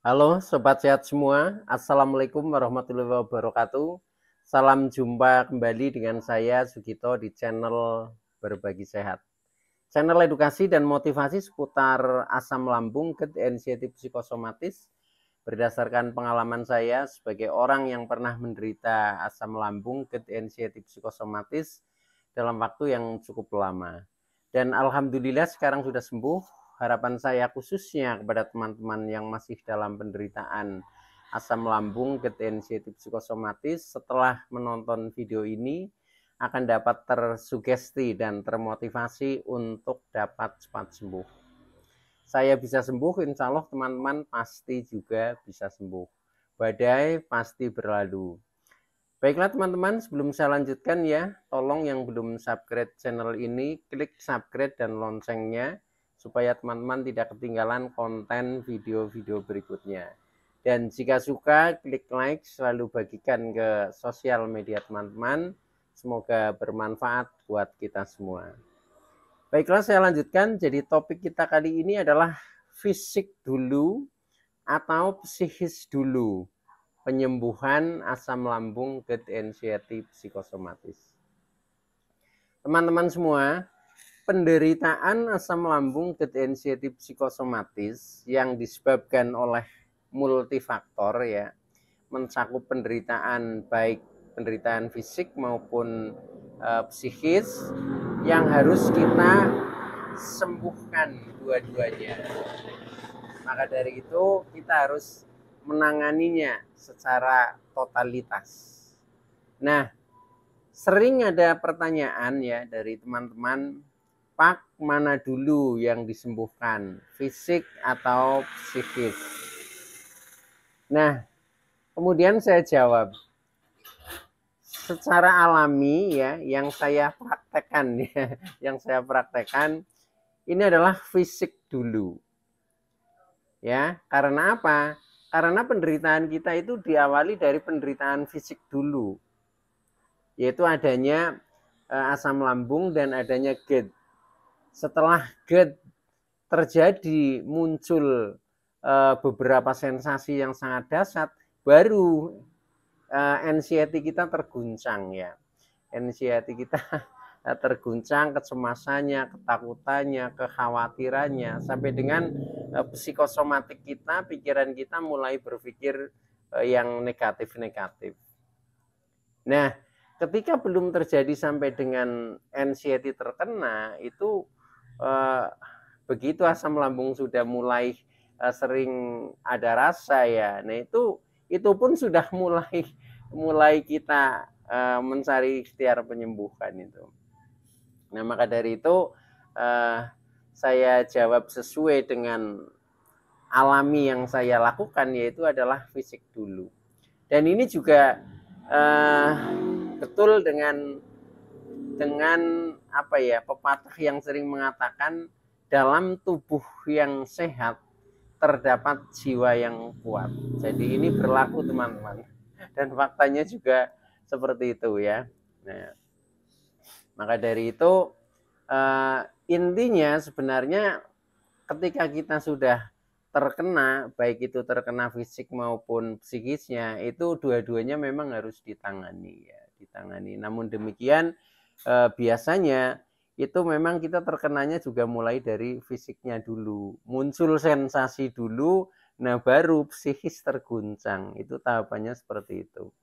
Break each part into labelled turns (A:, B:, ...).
A: Halo Sobat Sehat semua, Assalamualaikum warahmatullahi wabarakatuh. Salam jumpa kembali dengan saya Sugito di channel Berbagi Sehat. Channel edukasi dan motivasi seputar asam lambung, GERD, anxiety psikosomatis. Berdasarkan pengalaman saya sebagai orang yang pernah menderita asam lambung, GERD, anxiety psikosomatis dalam waktu yang cukup lama. Dan alhamdulillah sekarang sudah sembuh. Harapan saya khususnya kepada teman-teman yang masih dalam penderitaan asam lambung, GERD, anxiety psikosomatis, setelah menonton video ini akan dapat tersugesti dan termotivasi untuk dapat cepat sembuh. Saya bisa sembuh, insya Allah teman-teman pasti juga bisa sembuh. Badai pasti berlalu. Baiklah teman-teman, sebelum saya lanjutkan ya, tolong yang belum subscribe channel ini, klik subscribe dan loncengnya, supaya teman-teman tidak ketinggalan konten video-video berikutnya. Dan jika suka, klik like, selalu bagikan ke sosial media teman-teman. Semoga bermanfaat buat kita semua. Baiklah, saya lanjutkan. Jadi topik kita kali ini adalah fisik dulu atau psikis dulu. Penyembuhan asam lambung, GERD, anxiety psikosomatis. Teman-teman semua, penderitaan asam lambung, GERD, anxiety psikosomatis yang disebabkan oleh multifaktor ya, mencakup penderitaan baik penderitaan fisik maupun psikis yang harus kita sembuhkan dua-duanya. Maka dari itu kita harus menanganinya secara totalitas. Nah, sering ada pertanyaan ya dari teman-teman, Pak, mana dulu yang disembuhkan, fisik atau psikis? Nah, kemudian saya jawab, secara alami ya, yang saya praktekkan ya, ini adalah fisik dulu. Ya, karena apa? Karena penderitaan kita itu diawali dari penderitaan fisik dulu, yaitu adanya asam lambung dan adanya GERD. Setelah GERD terjadi muncul beberapa sensasi yang sangat dahsyat, baru anxiety kita terguncang ya. Anxiety kita terguncang, kecemasannya, ketakutannya, kekhawatirannya, sampai dengan psikosomatik kita, pikiran kita mulai berpikir yang negatif-negatif. Nah, ketika belum terjadi sampai dengan anxiety terkena, itu begitu asam lambung sudah mulai sering ada rasa ya. Nah, itu pun sudah mulai kita mencari ikhtiar penyembuhan itu. Nah, maka dari itu saya jawab sesuai dengan alami yang saya lakukan, yaitu adalah fisik dulu. Dan ini juga betul dengan apa ya, pepatah yang sering mengatakan dalam tubuh yang sehat terdapat jiwa yang kuat. Jadi ini berlaku teman-teman. Dan faktanya juga seperti itu ya. Nah, maka dari itu intinya sebenarnya ketika kita sudah terkena, baik itu terkena fisik maupun psikisnya, itu dua-duanya memang harus ditangani ya, ditangani. Namun demikian biasanya itu memang kita terkenanya juga mulai dari fisiknya dulu, muncul sensasi dulu, nah baru psikis terguncang. Itu tahapannya seperti itu.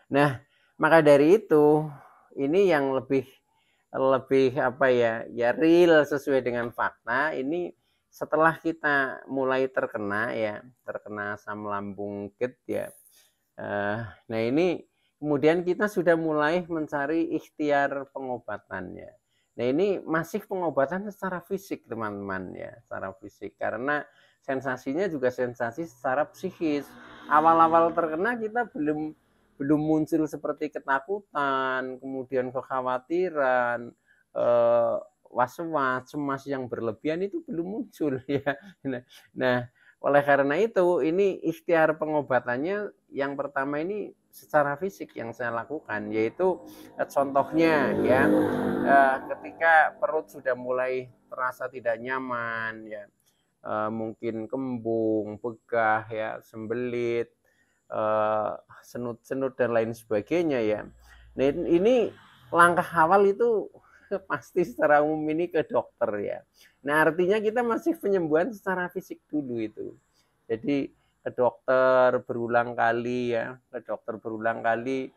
A: Nah, maka dari itu ini yang lebih apa ya real sesuai dengan fakta. Ini setelah kita mulai terkena asam lambung GERD ya. Nah ini kemudian kita sudah mulai mencari ikhtiar pengobatannya. Nah ini masih pengobatan secara fisik teman-teman ya, secara fisik, karena sensasinya juga sensasi secara psikis. Awal-awal terkena kita belum muncul seperti ketakutan, kemudian kekhawatiran, was-was, cemas yang berlebihan, itu belum muncul ya. Nah, oleh karena itu ini ikhtiar pengobatannya yang pertama ini secara fisik yang saya lakukan, yaitu contohnya ya, ketika perut sudah mulai terasa tidak nyaman ya, mungkin kembung, begah ya, sembelit, senut-senut dan lain sebagainya ya. Nah, ini langkah awal itu pasti secara umum ini ke dokter ya. Nah, artinya kita masih penyembuhan secara fisik dulu itu. Jadi ke dokter berulang kali ya, ke dokter berulang kali,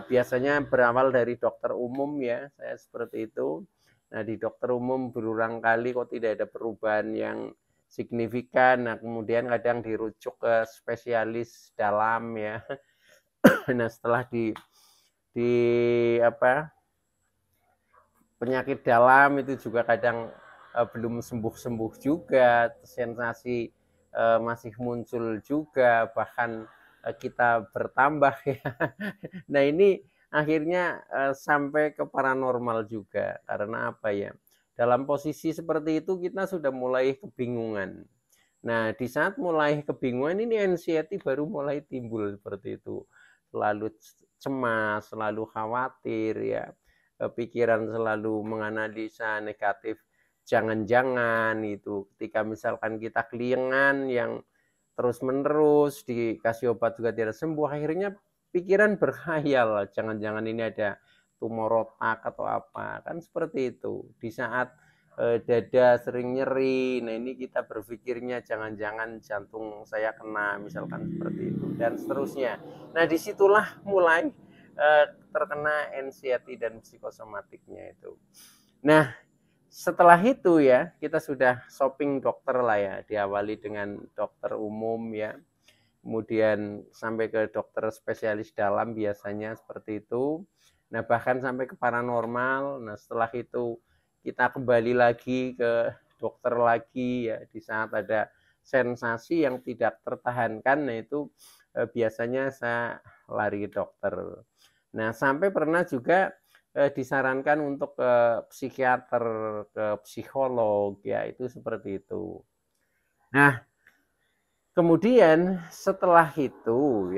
A: biasanya berawal dari dokter umum ya, saya seperti itu. Nah, di dokter umum berulang kali kok tidak ada perubahan yang signifikan, nah kemudian kadang dirujuk ke spesialis dalam ya. Nah, setelah di apa, penyakit dalam itu juga kadang belum sembuh-sembuh juga, sensasi masih muncul juga, bahkan kita bertambah ya. Nah, ini akhirnya sampai ke paranormal juga. Karena apa ya? Dalam posisi seperti itu kita sudah mulai kebingungan. Nah, di saat mulai kebingungan ini anxiety baru mulai timbul seperti itu. Selalu cemas, selalu khawatir ya. Pikiran selalu menganalisa negatif. Jangan-jangan itu ketika misalkan kita keliengan yang terus-menerus dikasih obat juga tidak sembuh, akhirnya pikiran berkhayal, jangan-jangan ini ada tumor otak atau apa, kan seperti itu. Di saat dada sering nyeri, nah ini kita berpikirnya jangan-jangan jantung saya kena, misalkan seperti itu, dan seterusnya. Nah, disitulah mulai terkena anxiety dan psikosomatiknya itu. Nah, setelah itu ya, kita sudah shopping dokter lah ya, diawali dengan dokter umum ya, kemudian sampai ke dokter spesialis dalam biasanya seperti itu. Nah, bahkan sampai ke paranormal. Nah, setelah itu kita kembali lagi ke dokter lagi ya, di saat ada sensasi yang tidak tertahankan, nah itu biasanya saya lari ke dokter. Nah, sampai pernah juga disarankan untuk ke psikiater, ke psikolog ya, itu seperti itu. Nah, kemudian setelah itu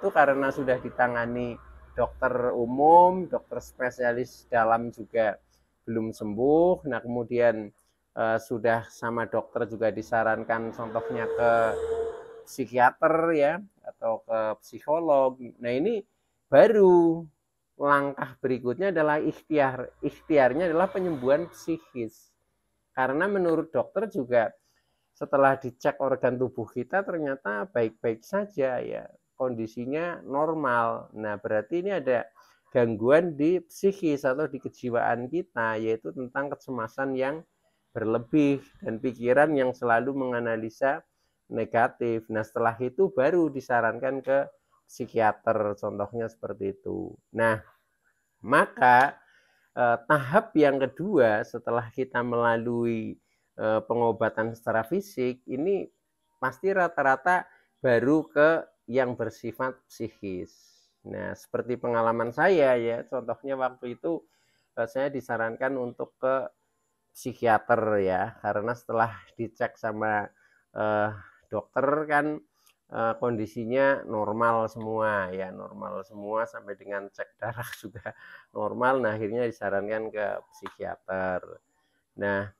A: karena sudah ditangani dokter umum, dokter spesialis dalam juga belum sembuh. Nah, kemudian sudah sama dokter juga disarankan contohnya ke psikiater ya, atau ke psikolog. Nah, ini baru langkah berikutnya adalah ikhtiar. Ikhtiarnya adalah penyembuhan psikis. Karena menurut dokter juga setelah dicek organ tubuh kita ternyata baik-baik saja ya, kondisinya normal. Nah, berarti ini ada gangguan di psikis atau di kejiwaan kita, yaitu tentang kecemasan yang berlebih dan pikiran yang selalu menganalisa negatif. Nah, setelah itu baru disarankan ke psikiater, contohnya seperti itu. Nah, maka tahap yang kedua setelah kita melalui pengobatan secara fisik, ini pasti rata-rata baru ke yang bersifat psikis. Nah, seperti pengalaman saya ya, contohnya waktu itu saya disarankan untuk ke psikiater ya, karena setelah dicek sama dokter kan kondisinya normal semua ya, normal semua sampai dengan cek darah juga normal. Nah, akhirnya disarankan ke psikiater, nah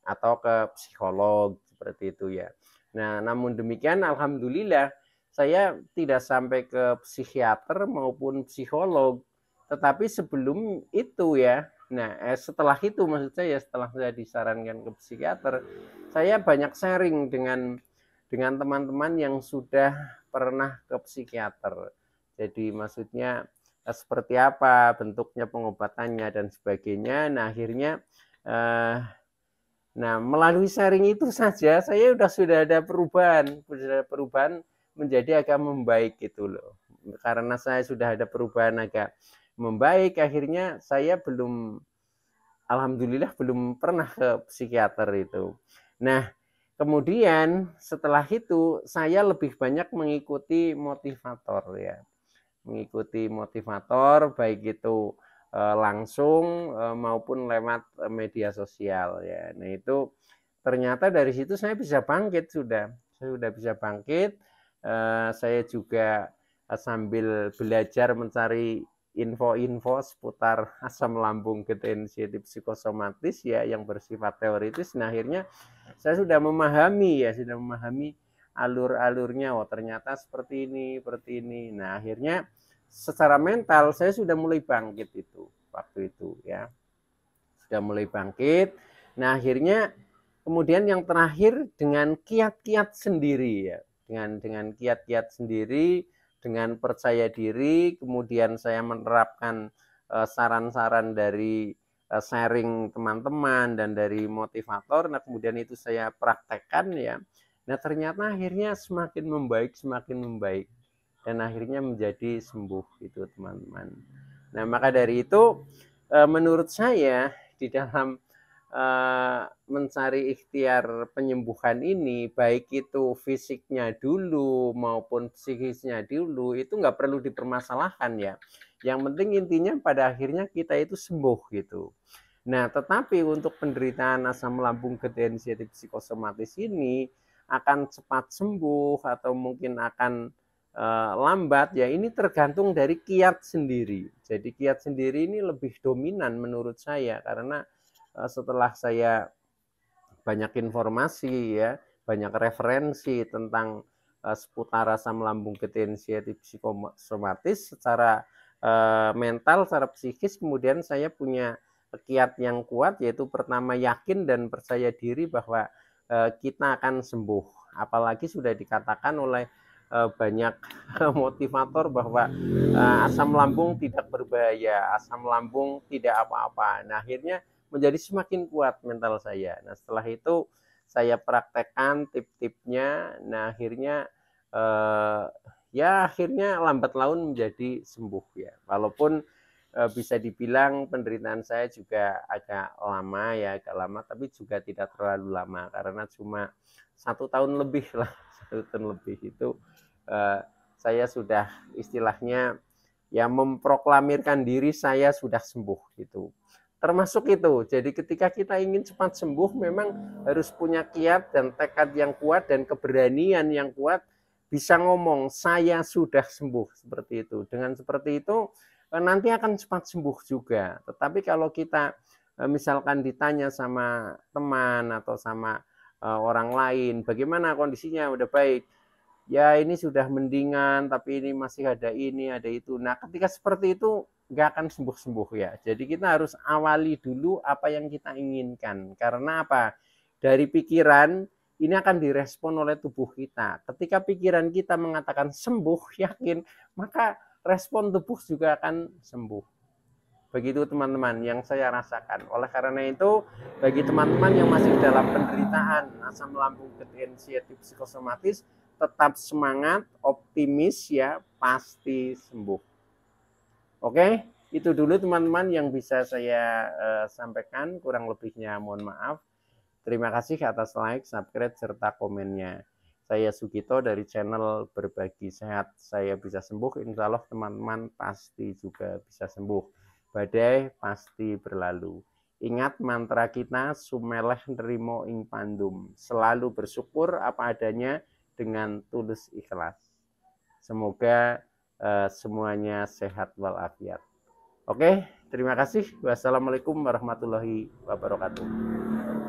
A: atau ke psikolog seperti itu ya. Nah, namun demikian alhamdulillah saya tidak sampai ke psikiater maupun psikolog, tetapi sebelum itu ya, nah setelah itu maksud saya, setelah saya disarankan ke psikiater, saya banyak sharing dengan teman-teman yang sudah pernah ke psikiater. Jadi maksudnya seperti apa bentuknya pengobatannya dan sebagainya. Nah, akhirnya melalui sharing itu saja saya sudah ada perubahan menjadi agak membaik gitu loh. Karena saya sudah ada perubahan agak membaik, akhirnya saya alhamdulillah belum pernah ke psikiater itu. Nah, kemudian setelah itu saya lebih banyak mengikuti motivator ya. Mengikuti motivator baik itu langsung maupun lewat media sosial ya. Nah, itu ternyata dari situ saya bisa bangkit sudah. Saya sudah bisa bangkit. Saya juga sambil belajar mencari info-info seputar asam lambung ketensiatif psikosomatis ya yang bersifat teoritis. Nah, akhirnya saya sudah memahami alur-alurnya. Oh, ternyata seperti ini, seperti ini. Nah, akhirnya secara mental saya sudah mulai bangkit itu waktu itu ya. Sudah mulai bangkit. Nah, akhirnya kemudian yang terakhir dengan kiat-kiat sendiri ya. Dengan kiat-kiat sendiri, dengan percaya diri, kemudian saya menerapkan saran-saran dari sharing teman-teman dan dari motivator. Nah, kemudian itu saya praktekkan ya. Nah, ternyata akhirnya semakin membaik dan akhirnya menjadi sembuh itu teman-teman. Nah, maka dari itu menurut saya di dalam mencari ikhtiar penyembuhan ini, baik itu fisiknya dulu maupun psikisnya dulu, itu nggak perlu dipermasalahkan ya. Yang penting intinya pada akhirnya kita itu sembuh gitu. Nah, tetapi untuk penderitaan asam lambung ketensiatif psikosomatis ini akan cepat sembuh atau mungkin akan lambat ya, ini tergantung dari kiat sendiri. Jadi kiat sendiri ini lebih dominan menurut saya, karena setelah saya banyak informasi ya, banyak referensi tentang seputar asam lambung ketensiatif psikosomatis secara mental, secara psikis, kemudian saya punya kiat yang kuat, yaitu pertama yakin dan percaya diri bahwa kita akan sembuh. Apalagi sudah dikatakan oleh banyak motivator bahwa asam lambung tidak berbahaya, asam lambung tidak apa-apa. Nah, akhirnya menjadi semakin kuat mental saya. Nah, setelah itu saya praktekkan tip-tipnya. Nah, akhirnya ya akhirnya lambat laun menjadi sembuh ya. Walaupun bisa dibilang penderitaan saya juga agak lama ya, agak lama, tapi juga tidak terlalu lama karena cuma 1 tahun lebih lah, 1 tahun lebih itu saya sudah istilahnya ya memproklamirkan diri saya sudah sembuh gitu. Termasuk itu. Jadi ketika kita ingin cepat sembuh memang harus punya kiat dan tekad yang kuat dan keberanian yang kuat, bisa ngomong saya sudah sembuh seperti itu. Dengan seperti itu nanti akan cepat sembuh juga. Tetapi kalau kita misalkan ditanya sama teman atau sama orang lain, bagaimana kondisinya, udah baik? Ya ini sudah mendingan, tapi ini masih ada ini, ada itu. Nah, ketika seperti itu nggak akan sembuh-sembuh ya. Jadi kita harus awali dulu apa yang kita inginkan. Karena apa? Dari pikiran ini akan direspon oleh tubuh kita. Ketika pikiran kita mengatakan sembuh, yakin, maka respon tubuh juga akan sembuh. Begitu teman-teman yang saya rasakan. Oleh karena itu, bagi teman-teman yang masih dalam penderitaan asam lambung ketensiatif psikosomatis, tetap semangat, optimis ya, pasti sembuh. Oke, itu dulu teman-teman yang bisa saya sampaikan, kurang lebihnya mohon maaf. Terima kasih atas like, subscribe, serta komennya. Saya Sugito dari channel Berbagi Sehat. Saya bisa sembuh, insya Allah teman-teman pasti juga bisa sembuh. Badai pasti berlalu. Ingat mantra kita, sumeleh nerimo ing pandum. Selalu bersyukur apa adanya dengan tulus ikhlas. Semoga semuanya sehat walafiat. Oke, terima kasih. Wassalamualaikum warahmatullahi wabarakatuh.